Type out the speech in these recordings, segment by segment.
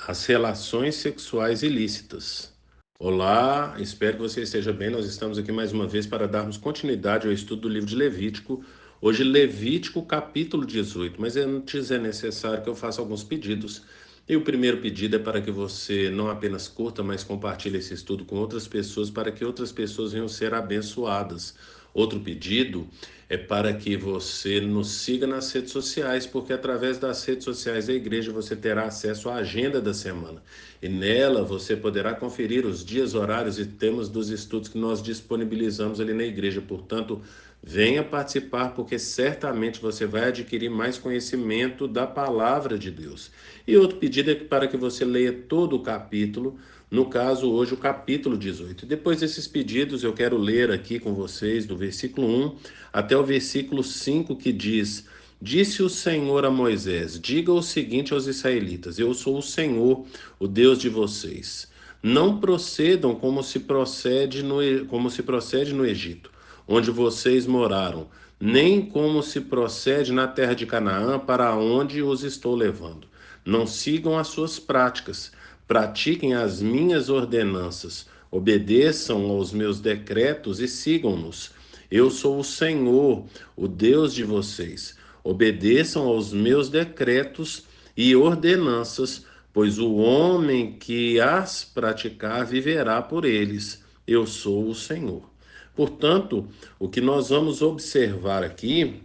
As relações sexuais ilícitas. Olá, espero que você esteja bem. Nós estamos aqui mais uma vez para darmos continuidade ao estudo do livro de Levítico. Hoje, Levítico, capítulo 18. Mas antes é necessário que eu faça alguns pedidos. E o primeiro pedido é para que você não apenas curta, mas compartilhe esse estudo com outras pessoas, para que outras pessoas venham ser abençoadas. Outro pedido é para que você nos siga nas redes sociais, porque através das redes sociais da igreja você terá acesso à agenda da semana. E nela você poderá conferir os dias, horários e temas dos estudos que nós disponibilizamos ali na igreja. Portanto, venha participar, porque certamente você vai adquirir mais conhecimento da palavra de Deus. E outro pedido é para que você leia todo o capítulo, no caso hoje o capítulo 18. Depois desses pedidos eu quero ler aqui com vocês do versículo 1 até o versículo 5, que diz: Disse o Senhor a Moisés: Diga o seguinte aos israelitas: Eu sou o Senhor, o Deus de vocês. Não procedam como se procede no Egito, onde vocês moraram, nem como se procede na terra de Canaã, para onde os estou levando. Não sigam as suas práticas, pratiquem as minhas ordenanças, obedeçam aos meus decretos e sigam-nos. Eu sou o Senhor, o Deus de vocês. Obedeçam aos meus decretos e ordenanças, pois o homem que as praticar viverá por eles. Eu sou o Senhor. Portanto, o que nós vamos observar aqui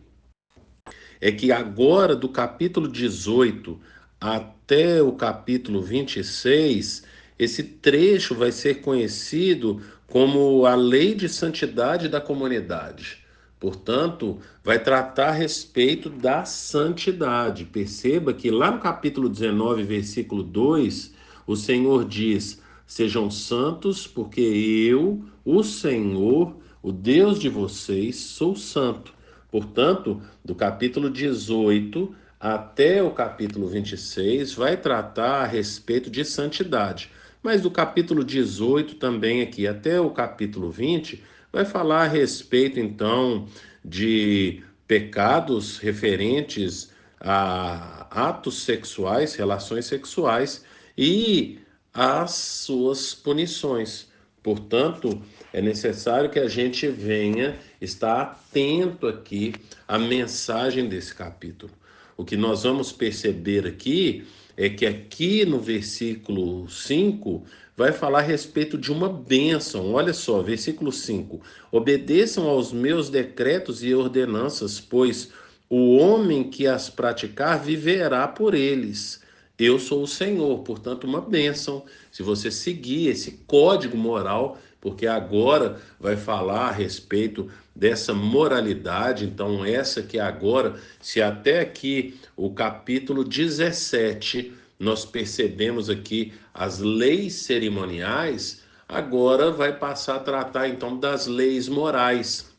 é que agora, do capítulo 18 até o capítulo 26, esse trecho vai ser conhecido como a lei de santidade da comunidade. Portanto, vai tratar a respeito da santidade. Perceba que lá no capítulo 19, versículo 2, o Senhor diz: Sejam santos, porque eu, o Senhor, o Deus de vocês, sou santo. Portanto, do capítulo 18 até o capítulo 26 vai tratar a respeito de santidade. Mas do capítulo 18 também aqui até o capítulo 20 vai falar a respeito então de pecados referentes a atos sexuais, relações sexuais e as suas punições. Portanto, é necessário que a gente venha estar atento aqui à mensagem desse capítulo. O que nós vamos perceber aqui é que aqui no versículo 5 vai falar a respeito de uma bênção. Olha só, versículo 5: Obedeçam aos meus decretos e ordenanças, pois o homem que as praticar viverá por eles. Eu sou o Senhor, portanto, uma bênção se você seguir esse código moral, porque agora vai falar a respeito dessa moralidade. Então, essa que agora, se até aqui o capítulo 17 nós percebemos aqui as leis cerimoniais, agora vai passar a tratar então das leis morais.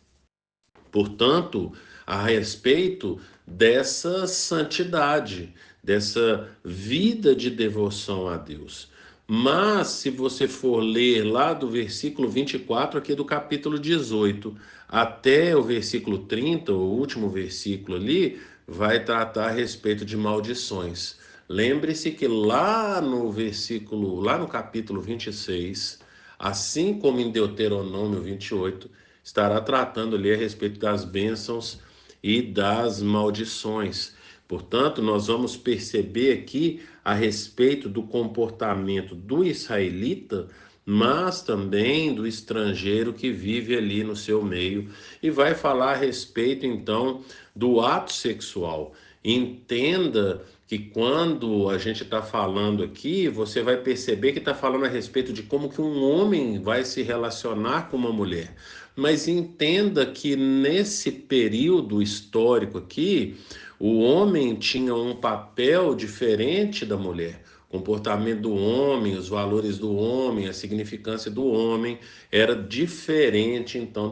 Portanto, a respeito dessa santidade, dessa vida de devoção a Deus. Mas, se você for ler lá do versículo 24, aqui do capítulo 18, até o versículo 30, o último versículo ali, vai tratar a respeito de maldições. Lembre-se que lá no capítulo 26, assim como em Deuteronômio 28, estará tratando ali a respeito das bênçãos e das maldições. Portanto, nós vamos perceber aqui a respeito do comportamento do israelita, mas também do estrangeiro que vive ali no seu meio, e vai falar a respeito então do ato sexual. Entenda que quando a gente está falando aqui, você vai perceber que está falando a respeito de como que um homem vai se relacionar com uma mulher. Mas entenda que nesse período histórico aqui, o homem tinha um papel diferente da mulher. O comportamento do homem, os valores do homem, a significância do homem era diferente então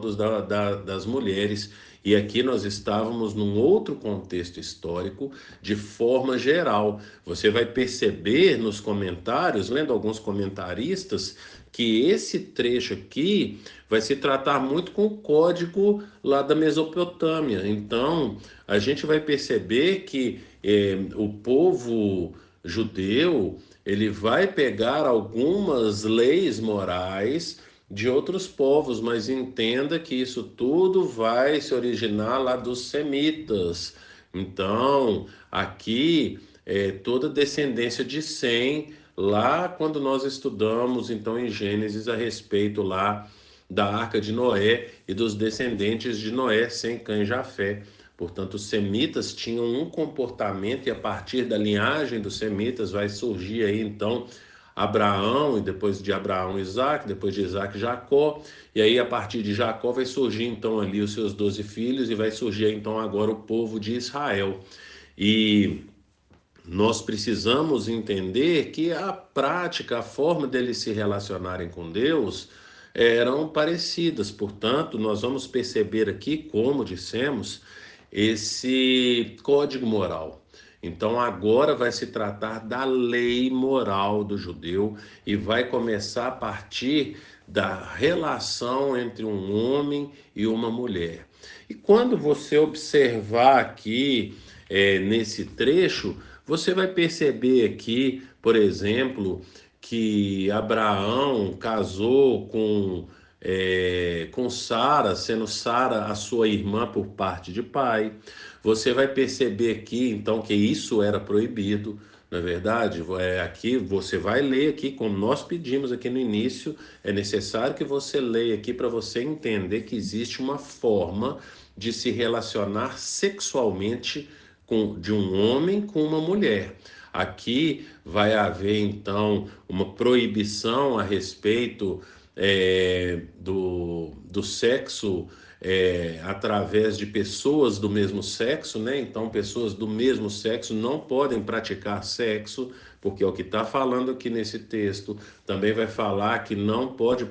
das mulheres. E aqui nós estávamos num outro contexto histórico, de forma geral. Você vai perceber nos comentários, lendo alguns comentaristas, que esse trecho aqui vai se tratar muito com o código lá da Mesopotâmia. Então, a gente vai perceber que o povo judeu, ele vai pegar algumas leis morais de outros povos, mas entenda que isso tudo vai se originar lá dos semitas. Então, aqui é toda descendência de Sem, lá quando nós estudamos então em Gênesis a respeito lá da Arca de Noé e dos descendentes de Noé, Sem, Cã e Jafé. Portanto, os semitas tinham um comportamento e a partir da linhagem dos semitas vai surgir aí então Abraão, e depois de Abraão, Isaac, depois de Isaac, Jacó, e aí a partir de Jacó vai surgir então ali os seus 12 filhos e vai surgir então agora o povo de Israel. E nós precisamos entender que a prática, a forma deles se relacionarem com Deus eram parecidas. Portanto, nós vamos perceber aqui, como dissemos, esse código moral. Então, agora vai se tratar da lei moral do judeu e vai começar a partir da relação entre um homem e uma mulher. E quando você observar aqui, nesse trecho, você vai perceber aqui, por exemplo, que Abraão casou com Sara, sendo Sara a sua irmã por parte de pai. Você vai perceber aqui, então, que isso era proibido, não é verdade? Aqui você vai ler aqui, como nós pedimos aqui no início, é necessário que você leia aqui para você entender que existe uma forma de se relacionar sexualmente de um homem com uma mulher. Aqui vai haver então uma proibição a respeito do sexo através de pessoas do mesmo sexo, né? Então, pessoas do mesmo sexo não podem praticar sexo, porque é o que está falando aqui nesse texto. Também vai falar que não pode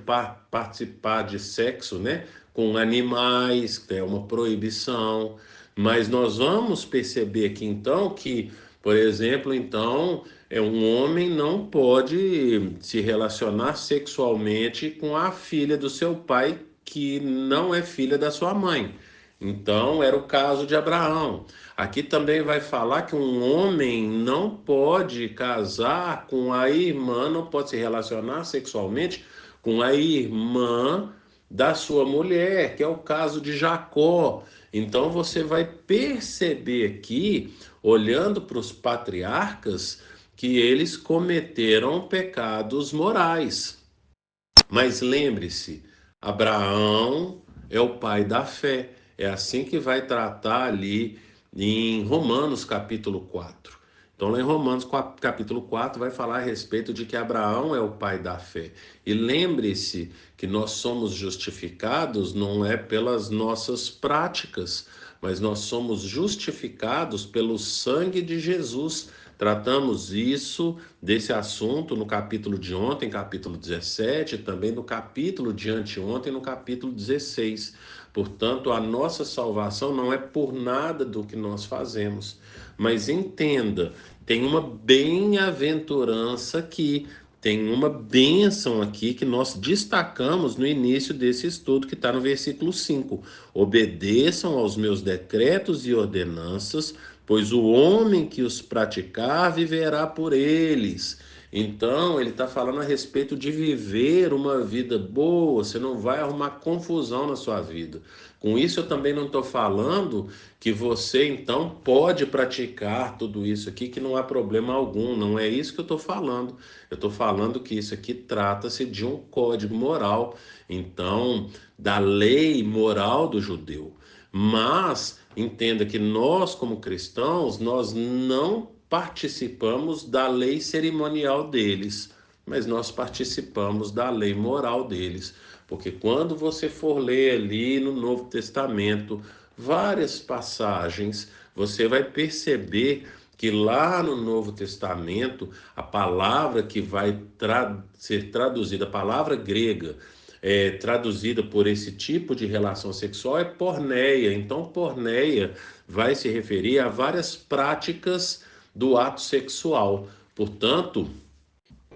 participar de sexo, né? Com animais, que é uma proibição. Mas nós vamos perceber aqui então que, por exemplo, então, um homem não pode se relacionar sexualmente com a filha do seu pai, que não é filha da sua mãe. Então, era o caso de Abraão. Aqui também vai falar que um homem não pode casar com a irmã, não pode se relacionar sexualmente com a irmã da sua mulher, que é o caso de Jacó. Então você vai perceber aqui, olhando para os patriarcas, que eles cometeram pecados morais. Mas lembre-se, Abraão é o pai da fé. É assim que vai tratar ali em Romanos capítulo 4. Então, lá em Romanos capítulo 4 vai falar a respeito de que Abraão é o pai da fé. E lembre-se que nós somos justificados não é pelas nossas práticas, mas nós somos justificados pelo sangue de Jesus. Tratamos desse assunto no capítulo de ontem, capítulo 17, também no capítulo de anteontem, no capítulo 16. Portanto, a nossa salvação não é por nada do que nós fazemos. Mas entenda, tem uma bem-aventurança aqui, tem uma bênção aqui que nós destacamos no início desse estudo, que está no versículo 5. Obedeçam aos meus decretos e ordenanças, pois o homem que os praticar viverá por eles. Então, ele está falando a respeito de viver uma vida boa, você não vai arrumar confusão na sua vida. Com isso, eu também não estou falando que você, então, pode praticar tudo isso aqui, que não há problema algum. Não é isso que eu estou falando. Eu estou falando que isso aqui trata-se de um código moral, então, da lei moral do judeu. Mas entenda que nós, como cristãos, nós não participamos da lei cerimonial deles, mas nós participamos da lei moral deles. Porque quando você for ler ali no Novo Testamento várias passagens, você vai perceber que lá no Novo Testamento, a palavra que vai ser traduzida, a palavra grega, traduzida por esse tipo de relação sexual é porneia. Então, porneia vai se referir a várias práticas do ato sexual. Portanto,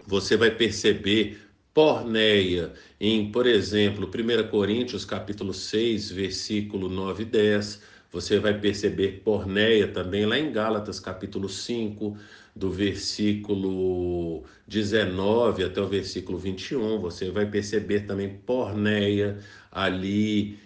você vai perceber porneia em, por exemplo, 1 Coríntios capítulo 6, versículo 9 e 10. Você vai perceber porneia também lá em Gálatas capítulo 5, do versículo 19 até o versículo 21. Você vai perceber também porneia ali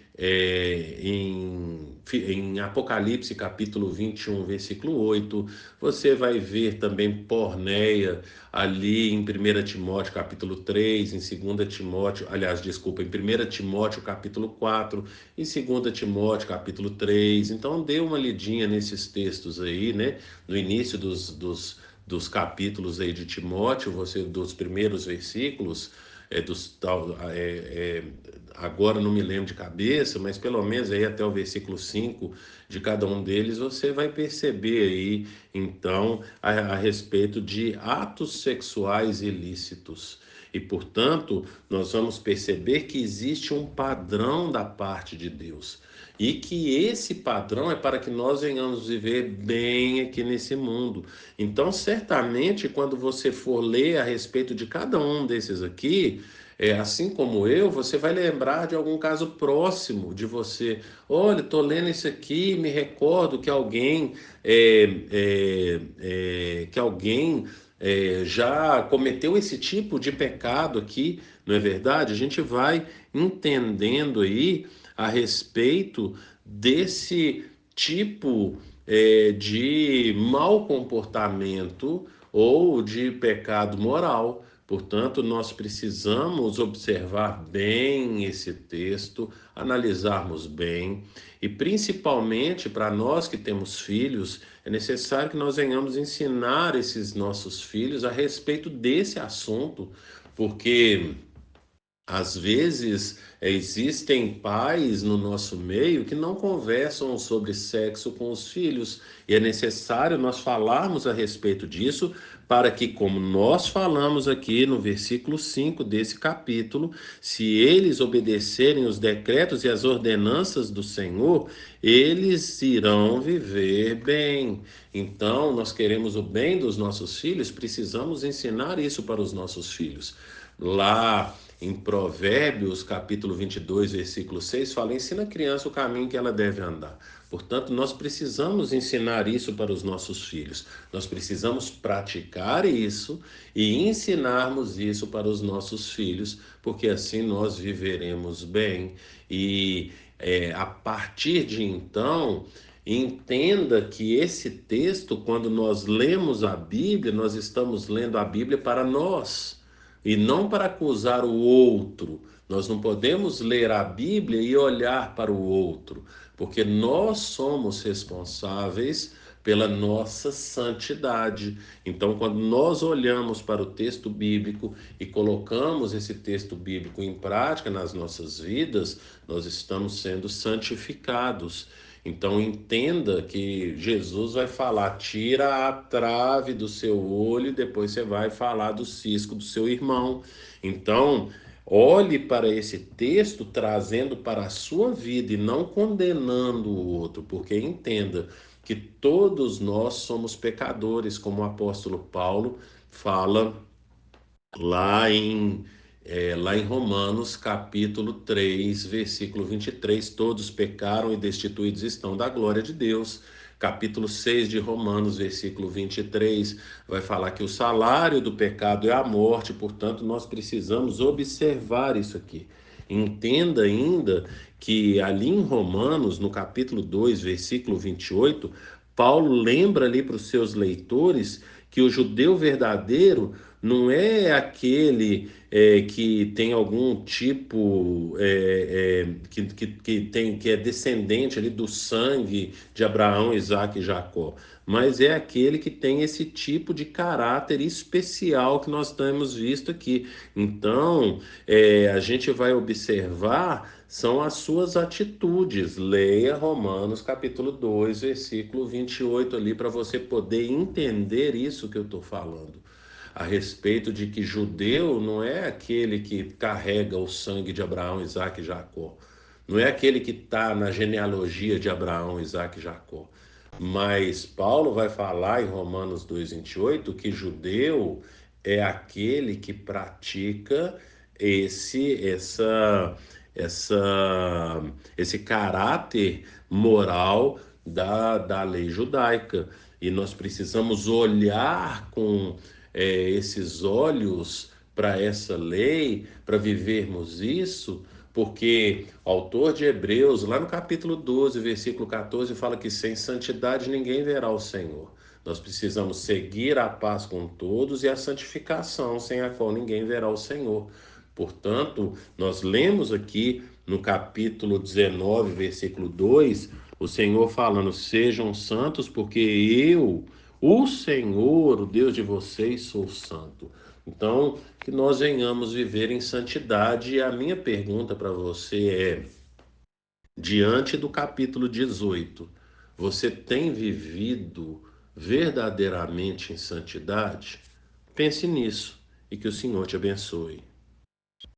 em Apocalipse capítulo 21, versículo 8. Você vai ver também porneia ali em 1 Timóteo capítulo 3, em 2 Timóteo, aliás, desculpa, em 1 Timóteo capítulo 4, em 2 Timóteo capítulo 3. Então dê uma lidinha nesses textos aí, né? No início dos capítulos aí de Timóteo, você dos primeiros versículos, agora não me lembro de cabeça, mas pelo menos aí até o versículo 5 de cada um deles, você vai perceber aí, então, a respeito de atos sexuais ilícitos. E, portanto, nós vamos perceber que existe um padrão da parte de Deus. E que esse padrão é para que nós venhamos viver bem aqui nesse mundo. Então, certamente, quando você for ler a respeito de cada um desses aqui, assim como eu, você vai lembrar de algum caso próximo de você. Olha, estou lendo isso aqui, me recordo que alguém já cometeu esse tipo de pecado aqui, não é verdade? A gente vai entendendo aí a respeito desse tipo de mau comportamento ou de pecado moral. Portanto, nós precisamos observar bem esse texto, analisarmos bem, e principalmente para nós que temos filhos, é necessário que nós venhamos ensinar esses nossos filhos a respeito desse assunto, porque às vezes, existem pais no nosso meio que não conversam sobre sexo com os filhos, e é necessário nós falarmos a respeito disso, para que, como nós falamos aqui no versículo 5 desse capítulo, se eles obedecerem os decretos e as ordenanças do Senhor, eles irão viver bem. Então, nós queremos o bem dos nossos filhos, precisamos ensinar isso para os nossos filhos. Lá em Provérbios, capítulo 22, versículo 6, fala: ensina a criança o caminho que ela deve andar. Portanto, nós precisamos ensinar isso para os nossos filhos. Nós precisamos praticar isso e ensinarmos isso para os nossos filhos, porque assim nós viveremos bem. E a partir de então, entenda que esse texto, quando nós lemos a Bíblia, nós estamos lendo a Bíblia para nós e não para acusar o outro. Nós não podemos ler a Bíblia e olhar para o outro, porque nós somos responsáveis pela nossa santidade. Então, quando nós olhamos para o texto bíblico e colocamos esse texto bíblico em prática nas nossas vidas, nós estamos sendo santificados. Então entenda que Jesus vai falar: tira a trave do seu olho, e depois você vai falar do cisco do seu irmão. Então, olhe para esse texto trazendo para a sua vida e não condenando o outro, porque entenda que todos nós somos pecadores, como o apóstolo Paulo fala lá lá em Romanos, capítulo 3, versículo 23: todos pecaram e destituídos estão da glória de Deus. Capítulo 6 de Romanos, versículo 23, vai falar que o salário do pecado é a morte, portanto, nós precisamos observar isso aqui. Entenda ainda que ali em Romanos, no capítulo 2, versículo 28, Paulo lembra ali para os seus leitores que o judeu verdadeiro não é aquele que tem algum tipo que é descendente ali do sangue de Abraão, Isaac e Jacó, mas é aquele que tem esse tipo de caráter especial que nós temos visto aqui. Então, a gente vai observar são as suas atitudes. Leia Romanos capítulo 2, versículo 28 ali, para você poder entender isso que eu estou falando a respeito de que judeu não é aquele que carrega o sangue de Abraão, Isaac e Jacó. Não é aquele que está na genealogia de Abraão, Isaac e Jacó. Mas Paulo vai falar em Romanos 2,28 que judeu é aquele que pratica esse, essa, esse caráter moral da lei judaica. E nós precisamos olhar com esses olhos para essa lei, para vivermos isso, porque o autor de Hebreus, lá no capítulo 12, versículo 14, fala que sem santidade ninguém verá o Senhor. Nós precisamos seguir a paz com todos e a santificação, sem a qual ninguém verá o Senhor. Portanto, nós lemos aqui no capítulo 19, versículo 2, o Senhor falando: sejam santos, porque eu, o Senhor, o Deus de vocês, sou santo. Então, que nós venhamos viver em santidade. E a minha pergunta para você é: diante do capítulo 18, você tem vivido verdadeiramente em santidade? Pense nisso e que o Senhor te abençoe.